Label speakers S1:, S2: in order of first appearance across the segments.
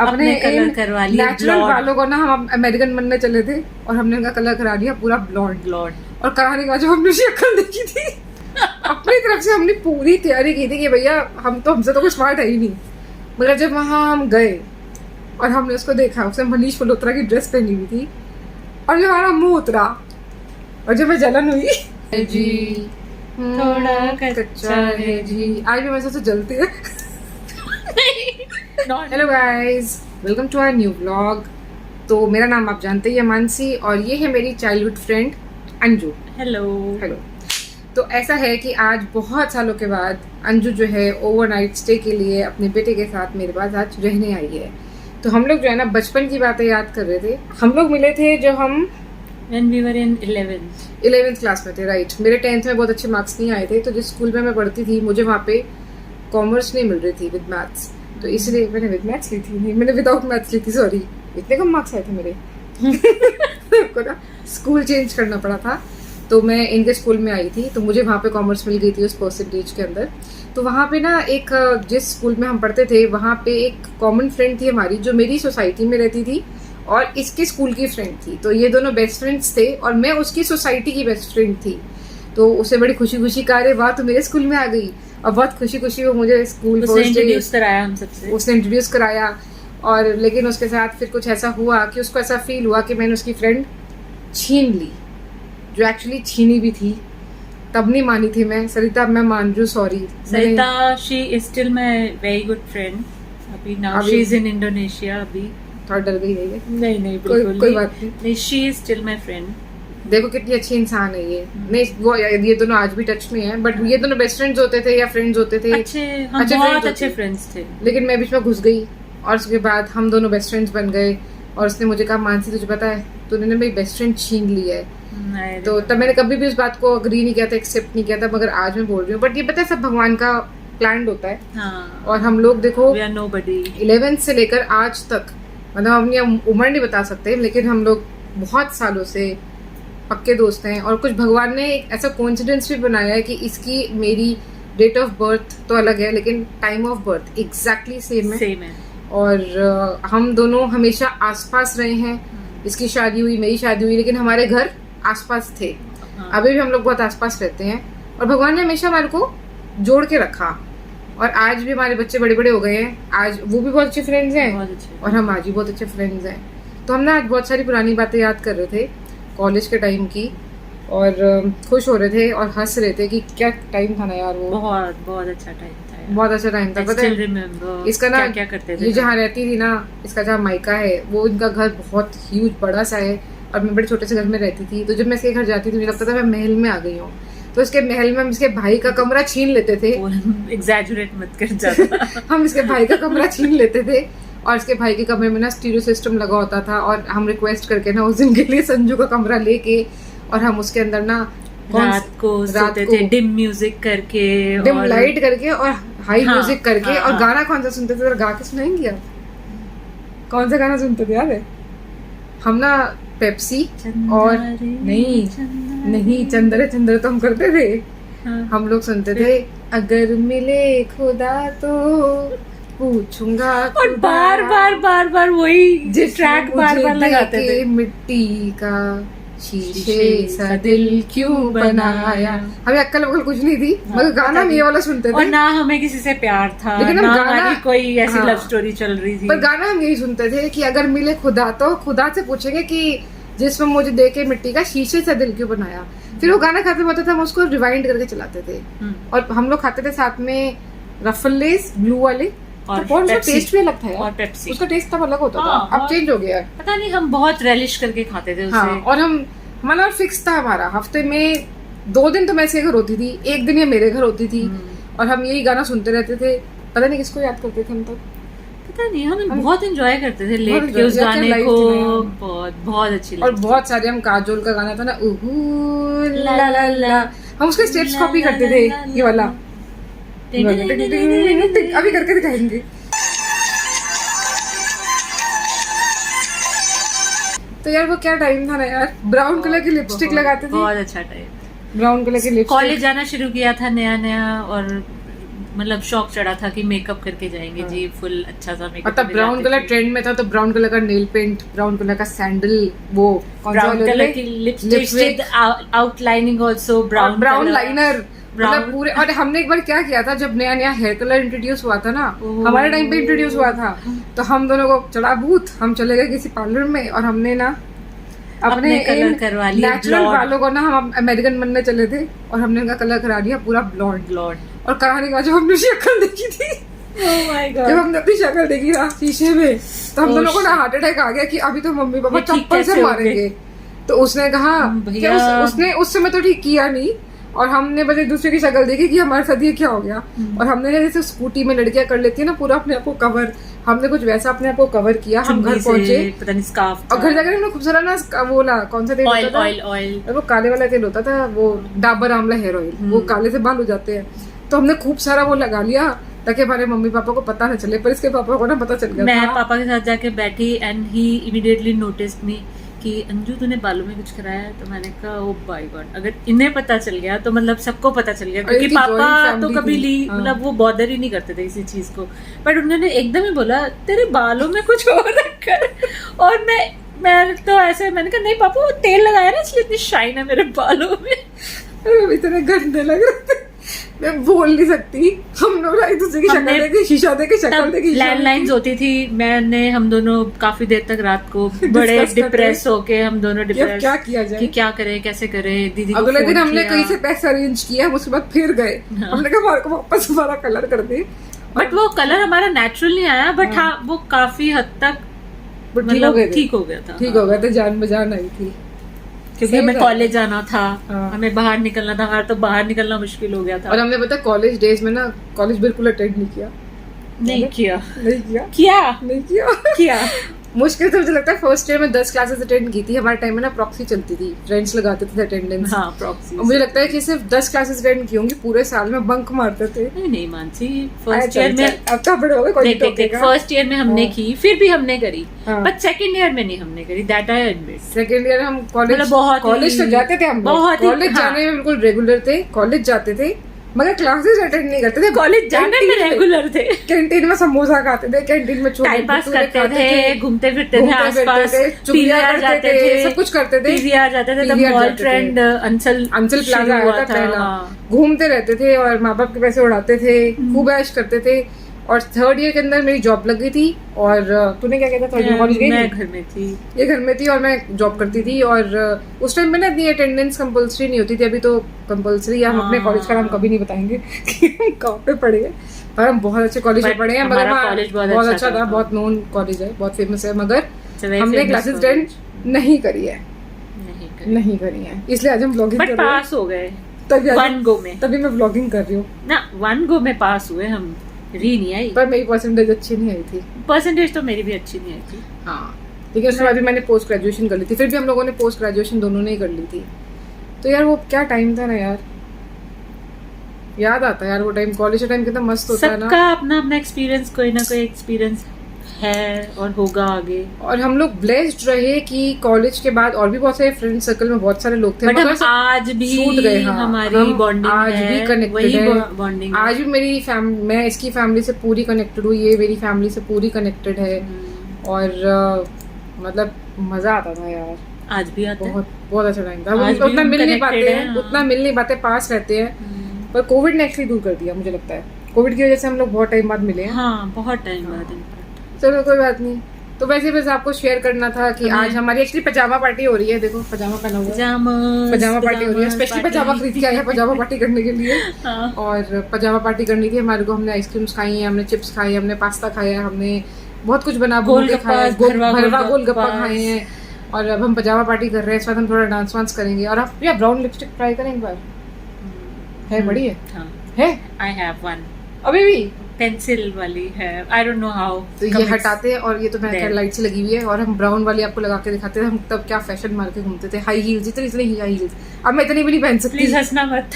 S1: अपने
S2: कलर करवा लिया
S1: नेचुरल बालों को ना हम अमेरिकन बनने चले थे और हमने उनका कलर करा दिया पूरा ब्लॉन्ड। और कराने के बाद जब हमने शक्ल देखी थी अपनी तरफ से हमने पूरी तैयारी की थी कि भैया हमसे तो कोई स्मार्ट है ही नहीं, मगर जब वहाँ हम गए और हमने उसको देखा, उसने मनीष मल्होत्रा की ड्रेस पहनी हुई थी और जब हमारा मुंह उतरा और जब मैं जलन हुई जी
S2: थोड़ा कच्चा
S1: है जी, आज भी मेरे से जलती है। Hello guys, welcome to our new vlog. तो मेरा नाम आप जानते ही है मानसी और ये है मेरी चाइल्डहुड फ्रेंड अंजू।
S2: हेलो।
S1: तो ऐसा है कि आज बहुत सालों के बाद अंजू जो है ओवरनाइट स्टे के लिए अपने बेटे के साथ मेरे पास आज रहने आई है। तो हम लोग जो है ना बचपन की बातें याद कर रहे थे। हम लोग मिले थे जब हम
S2: When we were in
S1: 11th class में थे, राइट। मेरे 10th में बहुत अच्छे मार्क्स नहीं आए थे, तो जिस स्कूल में मैं पढ़ती थी मुझे वहाँ पे कॉमर्स नहीं मिल रही थी विद मैथ्स, तो इसलिए मैंने विद मैथ्स ली थी, नहीं मैंने विदाउट मैथ्स ली थी, सॉरी। इतने कम मार्क्स आए थे मेरे को ना स्कूल चेंज करना पड़ा था, तो मैं इनके स्कूल में आई थी, तो मुझे वहाँ पे कॉमर्स मिल गई थी उस परसेंटेज के अंदर। तो वहाँ पे ना एक जिस स्कूल में हम पढ़ते थे वहाँ पे एक कॉमन फ्रेंड थी हमारी जो मेरी सोसाइटी में रहती थी और इसके स्कूल की फ्रेंड थी। तो ये दोनों बेस्ट फ्रेंड्स थे और मैं उसकी सोसाइटी की बेस्ट फ्रेंड थी। तो उसे बड़ी खुशी खुशी कहा रे वाह तो मेरे स्कूल में आ गई, और बहुत खुशी खुशी वो मुझे स्कूल
S2: इंट्रोड्यूस कराया हम सबसे।
S1: उसने इंट्रोड्यूस कराया। और लेकिन उसके साथ फिर कुछ ऐसा हुआ कि उसको ऐसा फील हुआ कि मैंने उसकी फ्रेंड छीन ली, जो एक्चुअली छीनी भी थी। तब नहीं मानी थी मैं, सरिता मैं मान रही हूँ, sorry
S2: Sarita. She is still my very good friend. अभी now she is in Indonesia. अभी
S1: थोड़ा डर गई है।
S2: नहीं बिल्कुल
S1: कोई बात
S2: नहीं, she is still my friend.
S1: देखो कितनी अच्छी इंसान है ये। नहीं वो ये दोनों आज भी टच में है, बट ये दोनों बेस्ट फ्रेंड्स होते थे या फ्रेंड्स होते थे,
S2: बहुत अच्छे फ्रेंड्स थे।
S1: लेकिन मैं बीच में घुस गई और उसके बाद हम दोनों बेस्ट फ्रेंड्स बन गए। और उसने मुझे कहा मानसी तुझे पता है तूने मेरी बेस्ट फ्रेंड छीन ली है। तो तब मैंने कभी भी उस बात को अग्री नहीं किया था, एक्सेप्ट नहीं किया था, मगर आज मैं बोल रही हूँ। बट ये पता है सब भगवान का प्लान होता है।
S2: हाँ।
S1: और हम लोग देखो
S2: 11th
S1: से लेकर आज तक, मतलब हम ये उम्र नहीं बता सकते, लेकिन हम लोग बहुत सालों से पक्के दोस्त हैं। और कुछ भगवान ने एक ऐसा कोइंसिडेंस भी बनाया है कि इसकी मेरी डेट ऑफ बर्थ तो अलग है लेकिन time of birth exactly same है। और हम दोनों हमेशा आसपास रहे हैं। इसकी शादी हुई, मेरी शादी हुई, लेकिन हमारे घर आसपास थे। अभी भी हम लोग बहुत आसपास रहते हैं और भगवान ने हमेशा हमारे को जोड़ के रखा। और आज भी हमारे बच्चे बड़े बड़े हो गए हैं, आज वो भी बहुत अच्छे फ्रेंड्स हैं और हम आज भी बहुत अच्छे फ्रेंड्स हैं। तो हम ना आज बहुत सारी पुरानी बातें याद कर रहे थे कॉलेज के टाइम की, और खुश हो रहे थे और हंस रहे थे कि क्या टाइम था ना यार वो।
S2: बहुत अच्छा टाइम था,
S1: बहुत अच्छा टाइम था। पता है इसका ना
S2: क्या करते थे,
S1: ये जहाँ रहती थी ना, इसका जहाँ मायका है वो इनका घर बहुत ह्यूज बड़ा सा है और मैं बड़े छोटे से घर में रहती थी। तो जब मैं इसके घर जाती थी मुझे लगता था मैं महल में आ गई हूँ। तो इसके महल में हम इसके भाई का कमरा छीन लेते थे।
S2: एग्जैजुरेट मत कर ज्यादा।
S1: हम इसके भाई का कमरा छीन लेते थे और इसके भाई के कमरे में ना स्टीरियो सिस्टम लगा होता था और हम रिक्वेस्ट करके ना उस दिन के लिए संजू का कमरा लेके और हम उसके अंदर ना
S2: रात को सोते थे डिम म्यूजिक करके,
S1: डिम लाइट करके और हाई म्यूजिक करके। और
S2: हाँ।
S1: गाना कौन सा सुनते थे, गा के सुनाएंगे आप? कौन सा गाना सुनते थे यार? हम ना पेप्सी और नहीं चंदरे तो हम करते थे।
S2: हाँ।
S1: हम लोग सुनते थे अगर मिले खुदा तो पूछूंगा,
S2: और बार वही ट्रैक बार लगाते थे।
S1: मिट्टी का शीशे सा दिल क्यों बनाया। हमें अक्ल वक्ल कुछ नहीं थी, मगर गाना हम ये वाला सुनते थे।
S2: और ना हमें किसी से प्यार था,
S1: लेकिन हम गाना
S2: कोई ऐसी लव स्टोरी चल रही थी,
S1: पर गाना हम यही सुनते थे कि अगर मिले खुदा तो खुदा से पूछेंगे कि जिसमें मुझे देखे मिट्टी का शीशे से दिल क्यों बनाया। फिर वो गाना खत्म होता था, हम उसको रिवाइंड करके चलाते थे। और हम लोग खाते थे साथ में रफल लेस ब्लू वाले,
S2: और
S1: तो उसका टेस्ट भी अलग था यार।
S2: और पेप्सी
S1: उसका टेस्ट तब अलग होता था, अब चेंज हो गया।
S2: पता नहीं हम बहुत रेलिश करके खाते थे उसे।
S1: हाँ, और हम हमारा फिक्स था, हमारा हफ्ते में 2 दिन तो मैं इसके घर होती थी, 1 दिन ये मेरे घर होती थी और हम यही गाना सुनते रहते थे। पता नहीं किसको याद करते थे हम तब,
S2: पता नहीं, हम बहुत एंजॉय करते थे लेट के उस गाने को। बहुत अच्छी
S1: और बहुत सारे हम काजोल का गाना था ना उहू ला ला ला, हम उसके स्टेप्स कॉपी करते थे। ये वाला अभी करके दिखाएंगे। तो यार वो क्या टाइम था ना यार। ब्राउन कलर की लिपस्टिक लगाते थे,
S2: बहुत अच्छा टाइम।
S1: ब्राउन कलर की लिपस्टिक।
S2: कॉलेज जाना शुरू किया था नया और मतलब शौक चढ़ा था कि मेकअप करके जाएंगे जी, फुल अच्छा सा मेकअप।
S1: मतलब ब्राउन कलर ट्रेंड में था, तो ब्राउन कलर का नेल पेंट, ब्राउन कलर का सैंडल, वो
S2: ब्राउन कलर की lipstick, outlining also
S1: brown liner, मतलब पूरे। और हमने एक बार क्या किया था, जब नया नया हेयर कलर इंट्रोड्यूस हुआ था ना, हमारे टाइम पे इंट्रोड्यूस हुआ था, तो हम दोनों को चढ़ा भूत, हम चले गए किसी पार्लर में और हमने ना अपने
S2: कलर करवा लिया
S1: नेचुरल बालों को ना, हम अमेरिकन बनने चले थे और हमने उनका कलर करा दिया पूरा ब्लॉन्ड। और कराने के बाद जब हमने शक्ल देखी थी, जब हमने अपनी शक्ल देखी ना शीशे में, तो हम दोनों को ना हार्ट अटैक आ गया कि अभी तो मम्मी पापा चप्पल से मारेंगे। तो उसने कहा कि उसने उस समय तो ठीक किया नहीं, और हमने बस एक दूसरे की शक्ल देखी कि हमारे साथ ये क्या हो गया। और हमने जैसे स्कूटी में लड़कियां कर लेती है ना पूरा अपने आप को कवर, हमने कुछ वैसा अपने आप को कवर किया। हम घर पहुंचे, पता नहीं स्कार्फ, और घर जाकर हमने खूब सारा ना वो ला, कौन सा तेल होता था, ऑयल, वो काले वाला तेल होता था, वो डाबर आंवला हेयर ऑयल, वो काले से बाल हो जाते हैं। तो हमने खूब सारा वो लगा लिया ताकि हमारे मम्मी पापा को पता न चले, पर इसके पापा को ना पता चल गया।
S2: मैं पापा के साथ जाके बैठी एंड ही इमीडिएटली नोटिस्ड मी कि अंजू तूने बालों में कुछ कराया है। तो मैंने कहा ओ बाय गॉड, अगर इन्हें पता चल गया तो मतलब सबको पता चल गया, क्योंकि पापा तो कभी मतलब वो बॉदर ही नहीं करते थे किसी चीज को। बट उन्होंने एकदम ही बोला तेरे बालों में कुछ और रखा है, और मैं तो ऐसे, मैंने कहा नहीं पापा वो तेल लगाया ना इसलिए इतनी शाइन है मेरे बालों में।
S1: इतने गंदे लग रहे थे, मैं बोल नहीं सकती। हम लोग एक दूसरे की शक्ल देखी, शीशा देखे, शक्ल देखी,
S2: लैंडलाइंस होती थी। हम दोनों काफी देर तक रात को बड़े डिप्रेस होके, हम दोनों डिप्रेस,
S1: क्या किया जाए,
S2: कि क्या करे, कैसे करे। दीदी को
S1: अगले दिन हमने कहीं से पैसा अरेंज किया, उसके बाद फिर गए, हमने कहा हमारे को वापस हमारा कलर कर दे।
S2: बट वो कलर हमारा नेचुरल नहीं आया, बट हाँ वो काफी हद तक मतलब ठीक हो गया था,
S1: ठीक हो गया था, जान बजान आई थी,
S2: क्योंकि हमें कॉलेज जाना था, हमें बाहर निकलना था, हमारा तो बाहर निकलना मुश्किल हो गया था।
S1: और हमने पता कॉलेज डेज में ना कॉलेज बिल्कुल अटेंड नहीं किया। मुश्किल से मुझे लगता है फर्स्ट ईयर में 10 क्लासेस अटेंड की थी। हमारे टाइम में ना प्रॉक्सी चलती थी, फ्रेंड्स लगाते थे अटेंडेंस।
S2: हाँ, प्रॉक्सी।
S1: और मुझे लगता है कि सिर्फ 10 क्लासेस अटेंड की होंगी पूरे साल में, बंक मारते थे।
S2: नहीं मानसी, फर्स्ट ईयर में
S1: अब तो बड़े हो गए, कोई टोकेगा।
S2: फर्स्ट ईयर में हमने की, फिर भी हमने करी, बट सेकंड ईयर में नहीं हमने करी, that I admit.
S1: Second year हम कॉलेज तो जाते थे, हम कॉलेज जाने में बिल्कुल रेगुलर थे, कॉलेज जाते थे, मगर क्लासेस अटेंड नहीं करते थे।
S2: कॉलेज जाने में रेगुलर थे,
S1: कैंटीन में समोसा खाते थे, कैंटीन में
S2: टाइम पास करते थे, घूमते फिरते थे आसपास, पीवीआर जाते थे,
S1: सब कुछ करते थे।
S2: पीवीआर जाते थे, तब मॉल ट्रेंड अंचल
S1: प्लाजा आया था पहला। घूमते रहते थे और माँ बाप के पैसे उड़ाते थे, खूब ऐश करते थे। और थर्ड ईयर के अंदर मेरी जॉब लग गई थी। और तूने क्या कहता था? कॉलेज गई?
S2: मैं घर में थी,
S1: ये घर में थी और मैं जॉब करती थी। और उस टाइम में ना इतनी अटेंडेंस कंपलसरी नहीं होती थी, अभी तो कंपलसरी। हम अपने कॉलेज का नाम कभी नहीं बताएंगे कि हम कहाँ पे पढ़े हैं, पर हम बहुत अच्छे कॉलेज में पढ़े हैं। मगर बहुत अच्छा था, बहुत नोन कॉलेज है, बहुत फेमस है, मगर हमने क्लासेस अटेंड नहीं करी है, नहीं करी है, इसलिए आज हम ब्लॉगिंग कर रहे हैं।
S2: पास हो गए तभी
S1: मैं ब्लॉगिंग कर रही हूँ
S2: ना। 1 गो में पास हुए हम, री नहीं आई,
S1: पर मेरी परसेंटेज अच्छी नहीं आई थी।
S2: परसेंटेज तो मेरी भी अच्छी नहीं आई थी,
S1: हाँ। लेकिन उसके बाद भी मैंने पोस्ट ग्रेजुएशन कर ली थी, फिर भी हम लोगों ने पोस्ट ग्रेजुएशन दोनों ने ही कर ली थी। तो यार वो क्या टाइम था ना यार, याद आता है यार वो टाइम, कॉलेज का टाइम कितना मस्त होता है ना।
S2: सबका अपना अपना एक्सपीरियंस, कोई ना कोई एक्सपीरियंस है और होगा आगे।
S1: और हम लोग ब्लेस्ड रहे कि कॉलेज के बाद और भी बहुत सारे फ्रेंड सर्कल में बहुत सारे लोग थे,
S2: बट हम आज भी छूट गए। हाँ, हमारी बॉन्डिंग
S1: आज भी कनेक्टेड है, आज भी मेरी मैं इसकी फैमिली से पूरी कनेक्टेड हूँ, ये मेरी फैमिली से पूरी कनेक्टेड है। और मतलब मजा आता था यार,
S2: आज भी आता है,
S1: बहुत अच्छा टाइम था। उतना मिल नहीं पाते, पास रहते हैं, पर कोविड ने एक्चुअली दूर कर दिया मुझे लगता है। कोविड की वजह से हम लोग बहुत टाइम बाद मिले हैं।
S2: हाँ, बहुत टाइम बाद।
S1: चलो कोई बात नहीं। तो वैसे बस आपको शेयर करना था कि आज हमारी एक्चुअली पजामा पार्टी हो रही है। देखो पजामा पहना हुआ है, पजामा पार्टी हो रही है। स्पेशली पजामा खरीद के आए हैं पजामा पार्टी करने के लिए। और पजामा पार्टी करनी थी हमारे को। हमने आइसक्रीम्स खाई है, हमने चिप्स खाई है, हमने पास्ता खाया, हमने बहुत कुछ बना भरवा गोलगप्पा खाए हैं। और अब हम पजामा पार्टी कर रहे हैं, इस बार हम थोड़ा डांस वांस करेंगे। और आप या ब्राउन लिपस्टिक ट्राई करें एक बार, है बड़ी है।
S2: आई हैव वन,
S1: अभी भी
S2: पेंसिल वाली है, आई डोंट नो हाउ।
S1: तो ये हटाते हैं और ये तो मैं लाइट से लगी हुई है। और हम ब्राउन वाली आपको लगा के दिखाते थे। हम तब क्या फैशन मार के घूमते थे, हाई हील्स, इतनी हाई हील्स। अब मैं इतनी भी नहीं पहन सकती,
S2: प्लीज हंसना मत।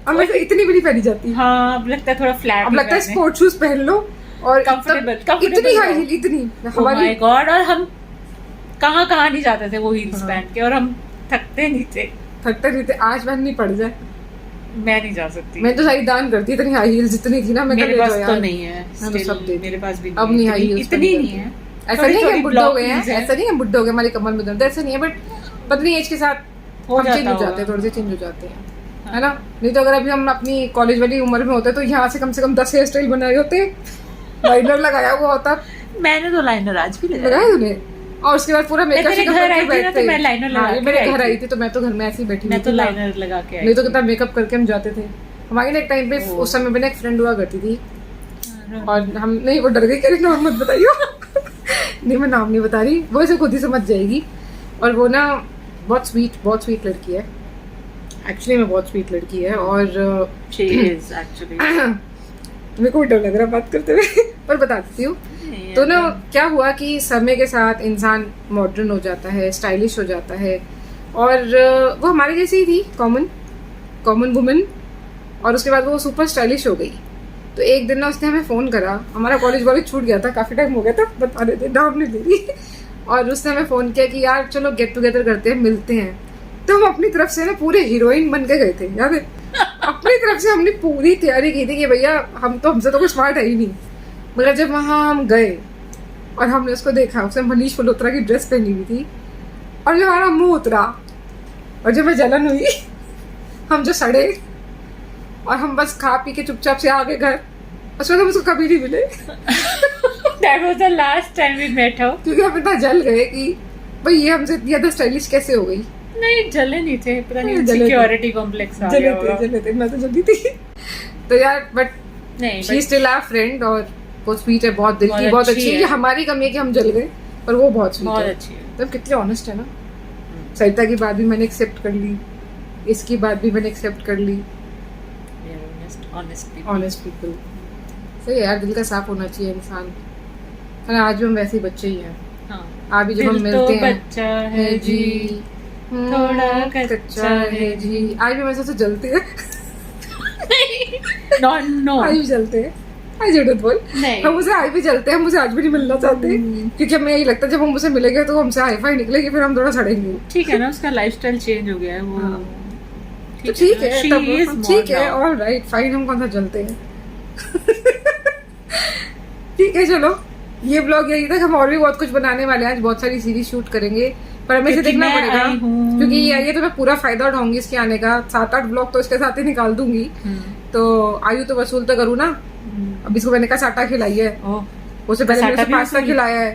S1: अब मैं इतनी भी नहीं पहनी जाती।
S2: हाँ, अब लगता है थोड़ा फ्लैट,
S1: अब लगता है स्पोर्ट शूज पहन लो और
S2: कंफर्टेबल।
S1: इतनी हाई हील, इतनी
S2: हमारी। माय गॉड, और हम कहाँ नहीं जाते थे वो हील्स पहन के, और हम थकते नहीं थे।
S1: आज पहननी पड़ जाए
S2: मैं नहीं जा सकती।
S1: मैं तो सारी दान करती, इतनी हाई हील्स जितनी थी ना मैं
S2: मेरे पास तो नहीं है,
S1: तो सब दे
S2: मेरे पास भी
S1: अब नहीं हाई हील्स
S2: इतनी नहीं है।
S1: ऐसा नहीं है बुढ़े हो गए हैं, ऐसा नहीं है बुढ़े हो गए हमारी कमर में दर्द, ऐसा नहीं है, बट पतली एज के साथ हम चेंज हो जाते हैं, थोड़े से चेंज हो जाते हैं, है ना। नहीं तो अगर अभी हम अपनी कॉलेज वाली उम्र में होते तो यहाँ से कम 10 हेयर स्टाइल बनाए होते, लाइनर लगाया हुआ होता।
S2: मैंने तो लाइनर आज भी
S1: लगाया तूने, और उसके बाद पूरा मेकअप
S2: मेरे घर आई थी ना तो मैं लाइनर लगा के
S1: मेरे घर आई थी तो मैं तो घर में ऐसे ही बैठी
S2: मैं तो लाइनर लगा के आई,
S1: नहीं तो कितना मेकअप करके हम जाते थे। हमारी ना एक टाइम पे उस समय मैंने एक फ्रेंड हुआ करती थी और हम नहीं, वो डर गई, कह रही नाम मत बताइयो नहीं मैं नाम नहीं बता रही, वो ऐसे खुद ही समझ जाएगी। और वो ना बहुत स्वीट लड़की है, एक्चुअली में बहुत स्वीट लड़की है, और
S2: she is actually
S1: मेरे को डर लग रहा बात करते हुए पर बता देती हूँ। तो ना क्या हुआ कि समय के साथ इंसान मॉडर्न हो जाता है, स्टाइलिश हो जाता है, और वो हमारे जैसी ही थी, कॉमन वुमन, और उसके बाद वो सुपर स्टाइलिश हो गई। तो एक दिन ना उसने हमें फ़ोन करा, हमारा कॉलेज वॉलेज छूट गया था, काफ़ी टाइम हो गया था, बता रहे थे, नाम नहीं ले रही और उसने हमें फ़ोन किया कि यार चलो गेट टुगेदर करते हैं, मिलते हैं। तो हम अपनी तरफ से ना पूरे हीरोइन बन के गए थे, याद है अपनी तरफ से हमने पूरी तैयारी की थी कि भैया हमसे तो कुछ स्मार्ट है ही नहीं। मगर जब वहाँ हम गए और हमने उसको देखा, उसने मनीष मल्होत्रा की ड्रेस पहनी हुई थी, और जब हमारा मुंह उतरा और जब मैं जलन हुई हम जो सड़े, और हम बस खा पी के चुपचाप से आ गए घर। उसमें हम उसको कभी नहीं मिले
S2: That was the last time we met her.
S1: क्योंकि हम इतना जल गए कि भाई ये हमसे इतनी ज्यादा स्टाइलिश कैसे हो गई।
S2: नहीं जले नहीं थे, पता नहीं सिक्योरिटी कॉम्प्लेक्स आ गया होगा।
S1: जले थे, मैं तो जली थी तो यार बट
S2: नहीं,
S1: शी स्टिल आवर फ्रेंड, और बहुत स्वीट है, बहुत दिल की, बहुत अच्छी है। ये हमारी कमी है कि हम जल गए, पर वो बहुत स्वीट है,
S2: अच्छी है।
S1: तो कितनी ऑनेस्ट है ना। सरिता की बात भी मैंने एक्सेप्ट कर ली, इसकी बात भी मैंने एक्सेप्ट कर ली। ऑनेस्ट पीपल सही है यार, दिल का साफ होना चाहिए इंसान, है ना। आज भी हम वैसे ही बच्चे ही हैं, आज भी जब हम मिलते हैं
S2: बच्चा है जी, थोड़ा कच्चा है जी,
S1: आज भी मेरे से जलते हैं
S2: नो
S1: आज भी जलते हैं, आज झूठ बोल, हम उसे आज भी जलते हैं, हम उसे आज भी नहीं मिलना चाहते, क्योंकि हमें यही लगता है जब हम उसे मिलेंगे तो हमसे हाई फाई निकलेगी, फिर हम थोड़ा सड़ेंगे।
S2: ठीक है ना, उसका लाइफस्टाइल चेंज हो गया है वो,
S1: तो ठीक है, ठीक है, ऑल राइट फाइन, हम कौन सा जलते हैं ठीक है चलो, ये ब्लॉग यही तक। हम और भी बहुत कुछ बनाने वाले हैं, आज बहुत सारी सीरीज शूट करेंगे, पर हमें इसे देखना पड़ेगा क्योंकि ये आई है तो मैं पूरा फायदा उठाऊंगी इसके आने का। 7-8 ब्लॉग तो इसके साथ ही निकाल दूंगी, तो आयु तो वसूल तो करूँ ना। अब इसको मैंने कहा साटा खिलाई है, उसे पहले मेरे से पास्ता खिलाया है,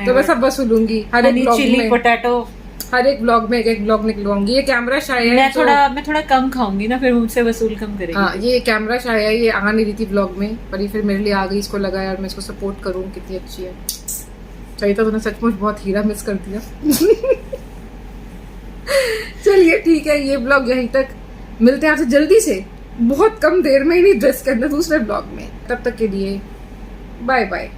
S1: तो मैं सब वसूलूंगी हर एक ब्लॉग में,
S2: पोटैटो
S1: हर एक ब्लॉग में एक ब्लॉग निकलवाऊंगी। ये कैमरा शाय है,
S2: मैं थोड़ा कम खाऊंगी ना, फिर मुझसे वसूल कम करेगी।
S1: हाँ, ये कैमरा शाय है, ये आ नहीं रही थी ब्लॉग में, पर ये फिर मेरे लिए आ गई, इसको लगा यार मैं इसको सपोर्ट करूँ, कितनी अच्छी है। चाहिए तो तूने सचमुच बहुत हीरा मिस कर दिया चलिए ठीक है, ये ब्लॉग यहीं तक, मिलते हैं आपसे जल्दी से, बहुत कम देर में ही, नहीं ड्रेस के अंदर, दूसरे ब्लॉग में। तब तक के लिए बाय बाय।